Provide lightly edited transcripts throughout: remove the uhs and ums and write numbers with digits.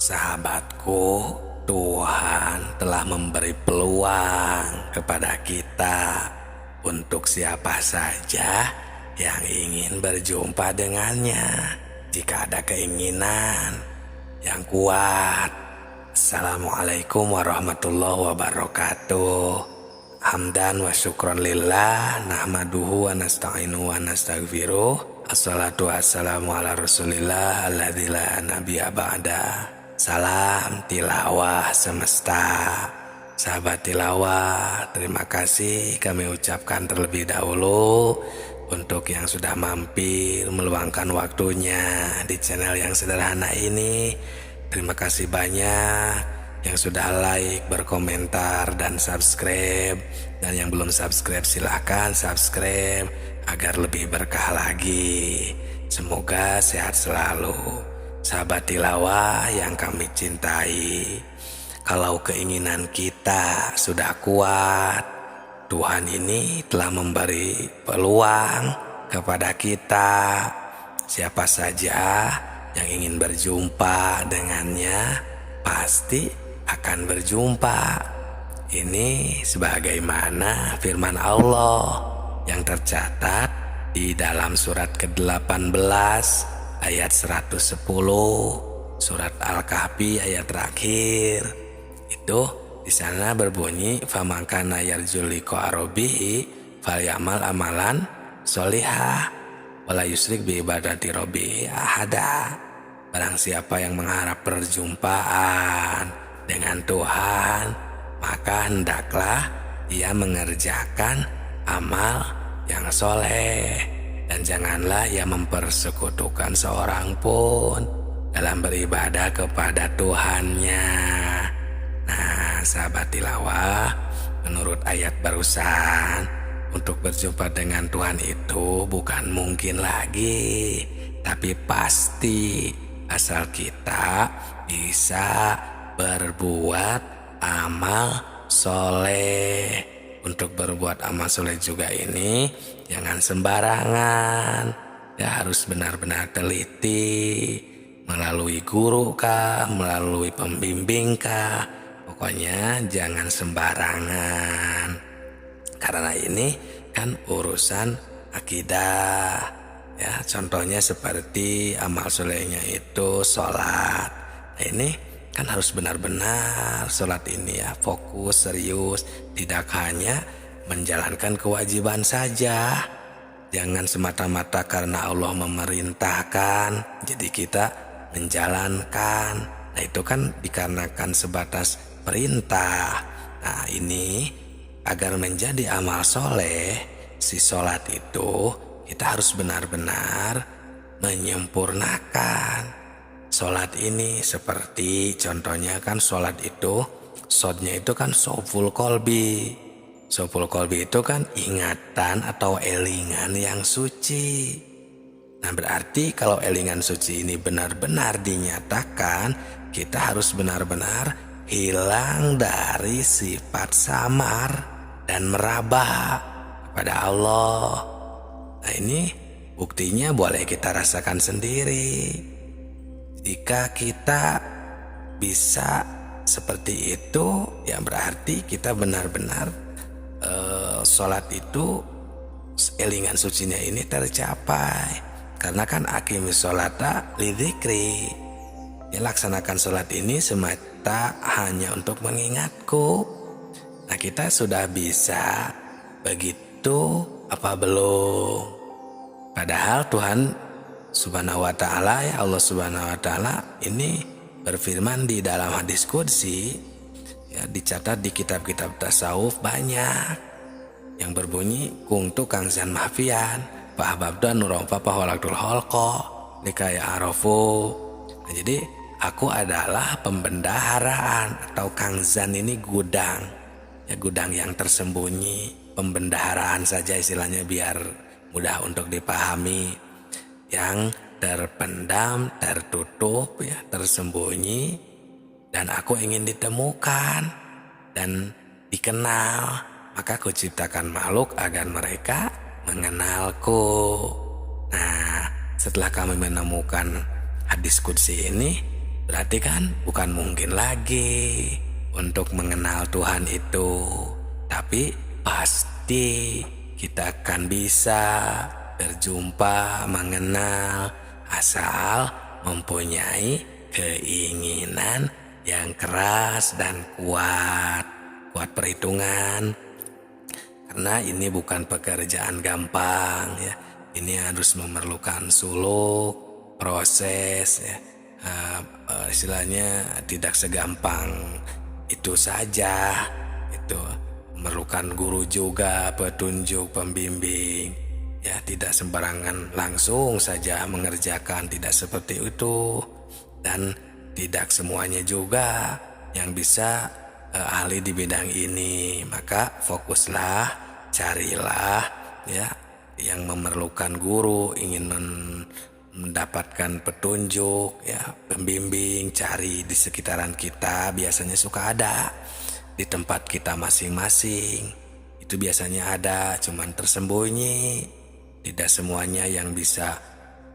Sahabatku, Tuhan telah memberi peluang kepada kita untuk siapa saja yang ingin berjumpa dengannya. Jika ada keinginan yang kuat. Assalamualaikum warahmatullahi wabarakatuh. Hamdan wa syukron lillah, nahmaduhu wa nasta'inu wa nastaghfiruh. Assalatu wassalamu ala rasulillah alladzi la nabiyya ba'da. Salam tilawah semesta. Sahabat tilawah, terima kasih kami ucapkan terlebih dahulu untuk yang sudah mampir meluangkan waktunya di channel yang sederhana ini. Terima kasih banyak yang sudah like, berkomentar, dan subscribe. Dan yang belum subscribe silahkan subscribe agar lebih berkah lagi. Semoga sehat selalu. Sahabat tilawah yang kami cintai, kalau keinginan kita sudah kuat, Tuhan ini telah memberi peluang kepada kita. Siapa saja yang ingin berjumpa dengannya pasti akan berjumpa. Ini sebagaimana firman Allah yang tercatat di dalam surat ke-18 ayat 110, surat Al-Kahfi ayat terakhir. Itu di sana berbunyi, "Faman kana yarju liqa rabbih falyamal amalan sholihah wala yusyrik bi ibadati rabbih ahada." Barang siapa yang mengharap perjumpaan dengan Tuhan, maka hendaklah ia mengerjakan amal yang soleh, dan janganlah ia mempersekutukan seorang pun dalam beribadah kepada Tuhannya. Nah, sahabat tilawah, menurut ayat barusan, untuk berjumpa dengan Tuhan itu bukan mungkin lagi, tapi pasti, asal kita bisa berbuat amal soleh. Untuk berbuat amal soleh juga ini jangan sembarangan, ya harus benar-benar teliti, melalui guru kah, melalui pembimbing kah, pokoknya jangan sembarangan. Karena ini kan urusan akidah, ya contohnya seperti amal solehnya itu sholat. Nah, ini kan harus benar-benar sholat ini ya, fokus, serius, tidak hanya menjalankan kewajiban saja. Jangan semata-mata karena Allah memerintahkan jadi kita menjalankan. Nah, itu kan dikarenakan sebatas perintah. Nah, ini agar menjadi amal soleh, si sholat itu kita harus benar-benar menyempurnakan sholat ini. Seperti contohnya kan sholat itu, shodnya itu kan soful kolbi. Soful kolbi itu kan ingatan atau elingan yang suci. Nah, berarti kalau elingan suci ini benar-benar dinyatakan, kita harus benar-benar hilang dari sifat samar dan meraba kepada Allah. Nah, ini buktinya boleh kita rasakan sendiri. Jika kita bisa seperti itu, ya berarti kita benar-benar sholat itu elingan sucinya ini tercapai. Karena kan aqimis sholata lidzikri, ya laksanakan sholat ini semata hanya untuk mengingatku. Nah, kita sudah bisa begitu apa belum? Padahal Tuhan Subhanahu wa ta'ala, ya Allah Subhanahu wa ta'ala ini berfirman di dalam hadis qudsi, ya dicatat di kitab-kitab tasawuf banyak yang berbunyi, kungtu kangzan mahfian fahbabda nuromfa pahwalaktul holko likaya arofu. Nah, jadi aku adalah pembendaharaan, atau kangzan ini gudang, ya gudang yang tersembunyi, pembendaharaan saja istilahnya biar mudah untuk dipahami, yang terpendam, tertutup, ya tersembunyi, dan aku ingin ditemukan dan dikenal. Maka aku ciptakan makhluk agar mereka mengenalku. Nah, setelah kami menemukan hadis qudsi ini, Berarti kan bukan mungkin lagi untuk mengenal Tuhan itu, tapi pasti kita akan bisa berjumpa, mengenal, asal mempunyai keinginan yang keras dan kuat perhitungan. Karena ini bukan pekerjaan gampang ya. Ini harus memerlukan suluk, proses ya. Istilahnya tidak segampang itu saja. Itu memerlukan guru juga, petunjuk, pembimbing. Ya, tidak sembarangan langsung saja mengerjakan, tidak seperti itu. Dan tidak semuanya juga yang bisa ahli di bidang ini. Maka fokuslah, carilah ya yang memerlukan guru, ingin mendapatkan petunjuk ya, pembimbing, cari di sekitaran kita, biasanya suka ada di tempat kita masing-masing. Itu biasanya ada, cuman tersembunyi. Tidak semuanya yang bisa,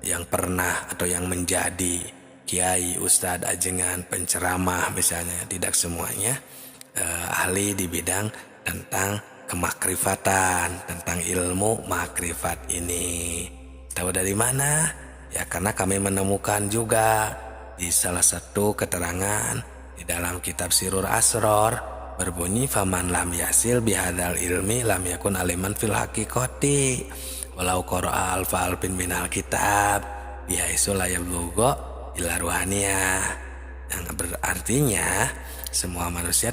yang pernah atau yang menjadi kiai, ustadz, ajengan, penceramah misalnya, tidak semuanya ahli di bidang tentang kemakrifatan, tentang ilmu makrifat ini. Tahu dari mana? Ya karena kami menemukan juga di salah satu keterangan di dalam kitab Sirur Asror berbunyi, faman lam yasil bihadal ilmi lam yakun aliman fil haqiqati walau qara'a alfa alfin minal kitab bihaisu la yablugha ila ruhaniyah. Yang berartinya semua manusia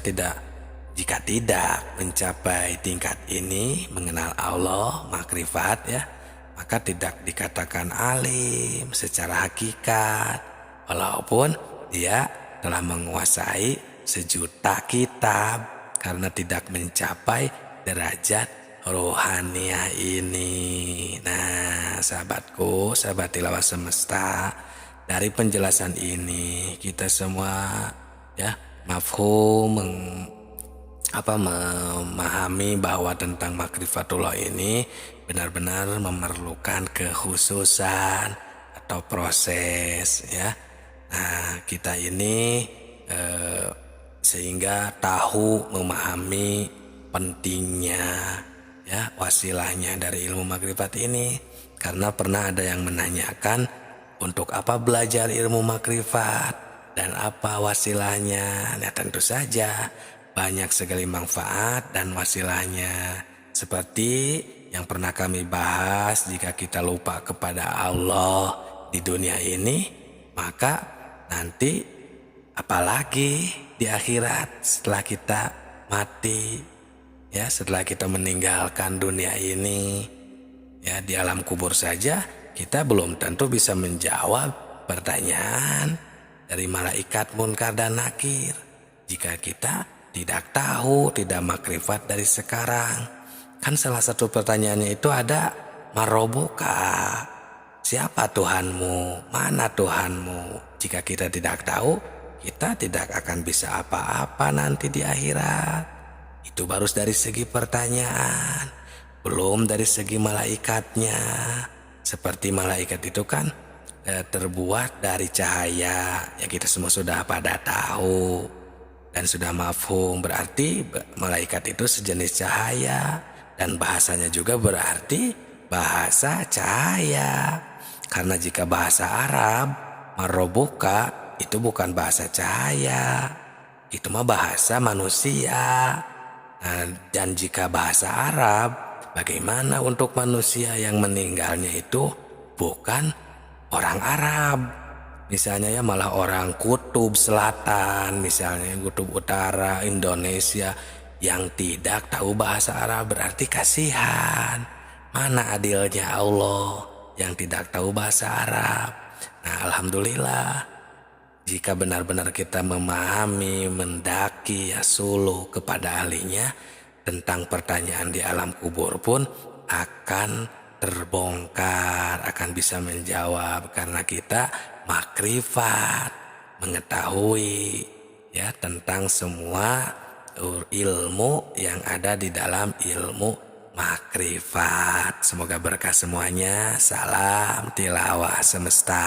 jika tidak mencapai tingkat ini, mengenal Allah, makrifat ya, maka tidak dikatakan alim secara hakikat, walaupun dia telah menguasai 1.000.000 kitab, karena tidak mencapai derajat rohaniah ini. Nah, sahabatku, sahabat tilawah semesta, dari penjelasan ini kita semua ya mafhum, memahami bahwa tentang makrifatullah ini benar-benar memerlukan kekhususan atau proses ya. Nah, kita ini sehingga tahu, memahami pentingnya ya wasilahnya dari ilmu makrifat ini. Karena pernah ada yang menanyakan, untuk apa belajar ilmu makrifat dan apa wasilahnya? Nah, tentu saja banyak sekali manfaat dan wasilahnya. Seperti yang pernah kami bahas, jika kita lupa kepada Allah di dunia ini, maka nanti apalagi di akhirat setelah kita mati, ya setelah kita meninggalkan dunia ini, ya di alam kubur saja kita belum tentu bisa menjawab pertanyaan dari malaikat munkar dan nakir. Jika kita tidak tahu, tidak makrifat dari sekarang. Kan salah satu pertanyaannya itu ada, marobuka, siapa Tuhanmu, mana Tuhanmu. Jika kita tidak tahu, kita tidak akan bisa apa-apa nanti di akhirat. Itu baru dari segi pertanyaan, belum dari segi malaikatnya. Seperti malaikat itu kan terbuat dari cahaya, ya kita semua sudah pada tahu dan sudah mafhum. Berarti malaikat itu sejenis cahaya, dan bahasanya juga berarti bahasa cahaya. Karena jika bahasa Arab, marobuka itu bukan bahasa cahaya, itu mah bahasa manusia. Nah, dan jika bahasa Arab, bagaimana untuk manusia yang meninggalnya itu bukan orang Arab? Misalnya ya malah orang kutub selatan, misalnya kutub utara, Indonesia, yang tidak tahu bahasa Arab, berarti kasihan. Mana adilnya Allah yang tidak tahu bahasa Arab? Nah, alhamdulillah, jika benar-benar kita memahami, mendaki ya suluh kepada ahlinya, tentang pertanyaan di alam kubur pun akan terbongkar, akan bisa menjawab, karena kita makrifat, mengetahui ya tentang semua ilmu yang ada di dalam ilmu makrifat. Semoga berkah semuanya. Salam tilawah semesta.